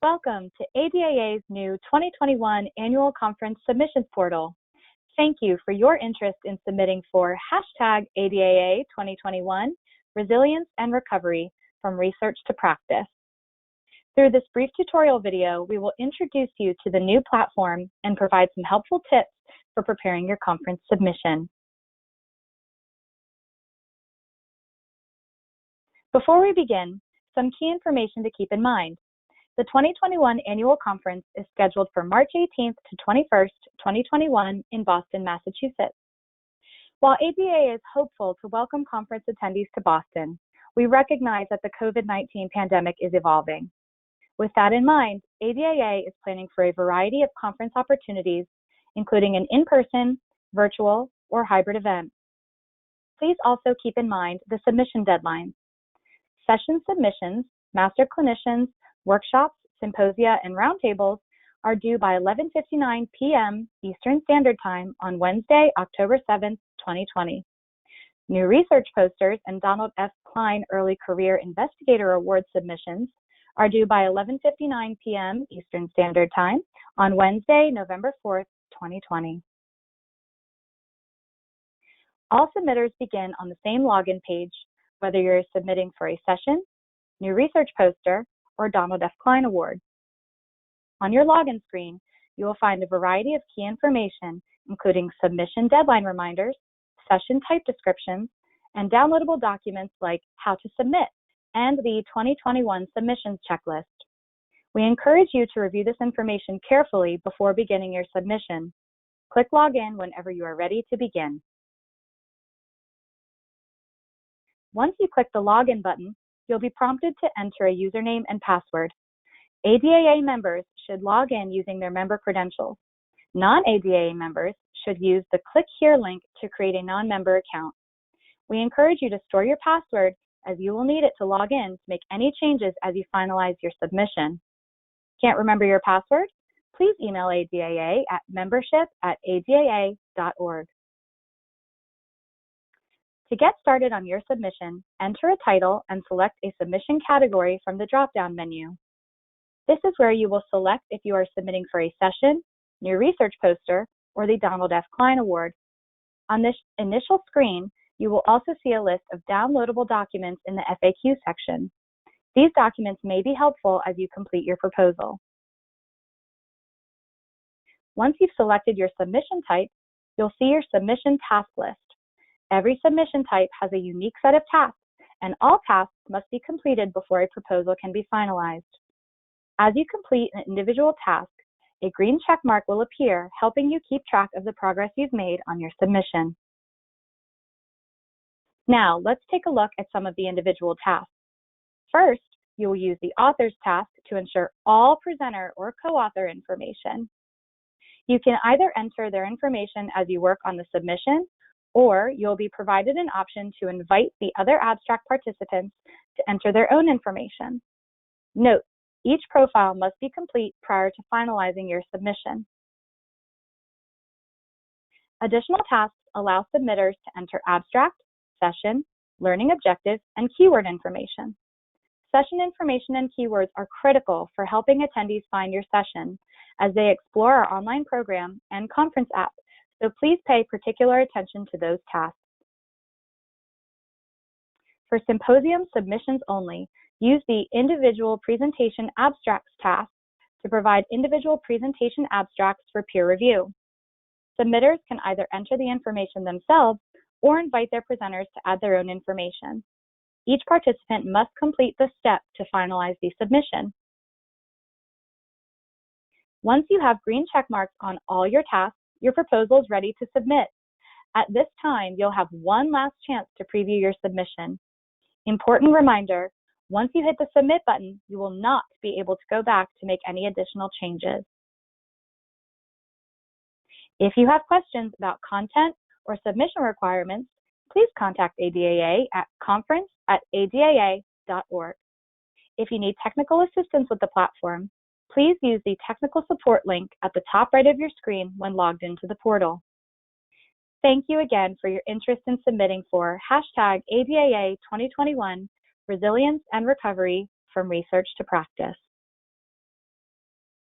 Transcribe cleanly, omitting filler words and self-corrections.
Welcome to ADAA's new 2021 Annual Conference Submissions Portal. Thank you for your interest in submitting for #ADAA 2021 Resilience and Recovery from Research to Practice. Through this brief tutorial video, we will introduce you to the new platform and provide some helpful tips for preparing your conference submission. Before we begin, some key information to keep in mind. The 2021 Annual Conference is scheduled for March 18th to 21st, 2021 in Boston, Massachusetts. While ADAA is hopeful to welcome conference attendees to Boston, we recognize that the COVID-19 pandemic is evolving. With that in mind, ADAA is planning for a variety of conference opportunities, including an in-person, virtual, or hybrid event. Please also keep in mind the submission deadlines. Session submissions, master clinicians, workshops, symposia, and roundtables are due by 11:59 p.m. Eastern Standard Time on Wednesday, October 7th, 2020. New research posters and Donald F. Klein Early Career Investigator Award submissions are due by 11:59 p.m. Eastern Standard Time on Wednesday, November 4th, 2020. All submitters begin on the same login page, whether you're submitting for a session, new research poster, or Donald F. Klein Award. On your login screen, you will find a variety of key information, including submission deadline reminders, session type descriptions, and downloadable documents like how to submit and the 2021 submissions checklist. We encourage you to review this information carefully before beginning your submission. Click Login whenever you are ready to begin. Once you click the Login button, you'll be prompted to enter a username and password. ADAA members should log in using their member credentials. Non-ADAA members should use the Click Here link to create a non-member account. We encourage you to store your password as you will need it to log in to make any changes as you finalize your submission. Can't remember your password? Please email ADAA at membership@adaa.org. To get started on your submission, enter a title and select a submission category from the drop-down menu. This is where you will select if you are submitting for a session, new research poster, or the Donald F. Klein Award. On this initial screen, you will also see a list of downloadable documents in the FAQ section. These documents may be helpful as you complete your proposal. Once you've selected your submission type, you'll see your submission task list. Every submission type has a unique set of tasks, and all tasks must be completed before a proposal can be finalized. As you complete an individual task, a green check mark will appear, helping you keep track of the progress you've made on your submission. Now, let's take a look at some of the individual tasks. First, you will use the author's task to ensure all presenter or co-author information. You can either enter their information as you work on the submission, or you'll be provided an option to invite the other abstract participants to enter their own information. Note, each profile must be complete prior to finalizing your submission. Additional tasks allow submitters to enter abstract, session, learning objectives, and keyword information. Session information and keywords are critical for helping attendees find your session as they explore our online program and conference app, so please pay particular attention to those tasks. For symposium submissions only, use the Individual Presentation Abstracts task to provide individual presentation abstracts for peer review. Submitters can either enter the information themselves or invite their presenters to add their own information. Each participant must complete this step to finalize the submission. Once you have green check marks on all your tasks, your proposal is ready to submit. At this time, you'll have one last chance to preview your submission. Important reminder, once you hit the submit button, you will not be able to go back to make any additional changes. If you have questions about content or submission requirements, please contact ADAA at conference@adaa.org. If you need technical assistance with the platform, please use the technical support link at the top right of your screen when logged into the portal. Thank you again for your interest in submitting for #ADAA 2021 Resilience and Recovery from Research to Practice.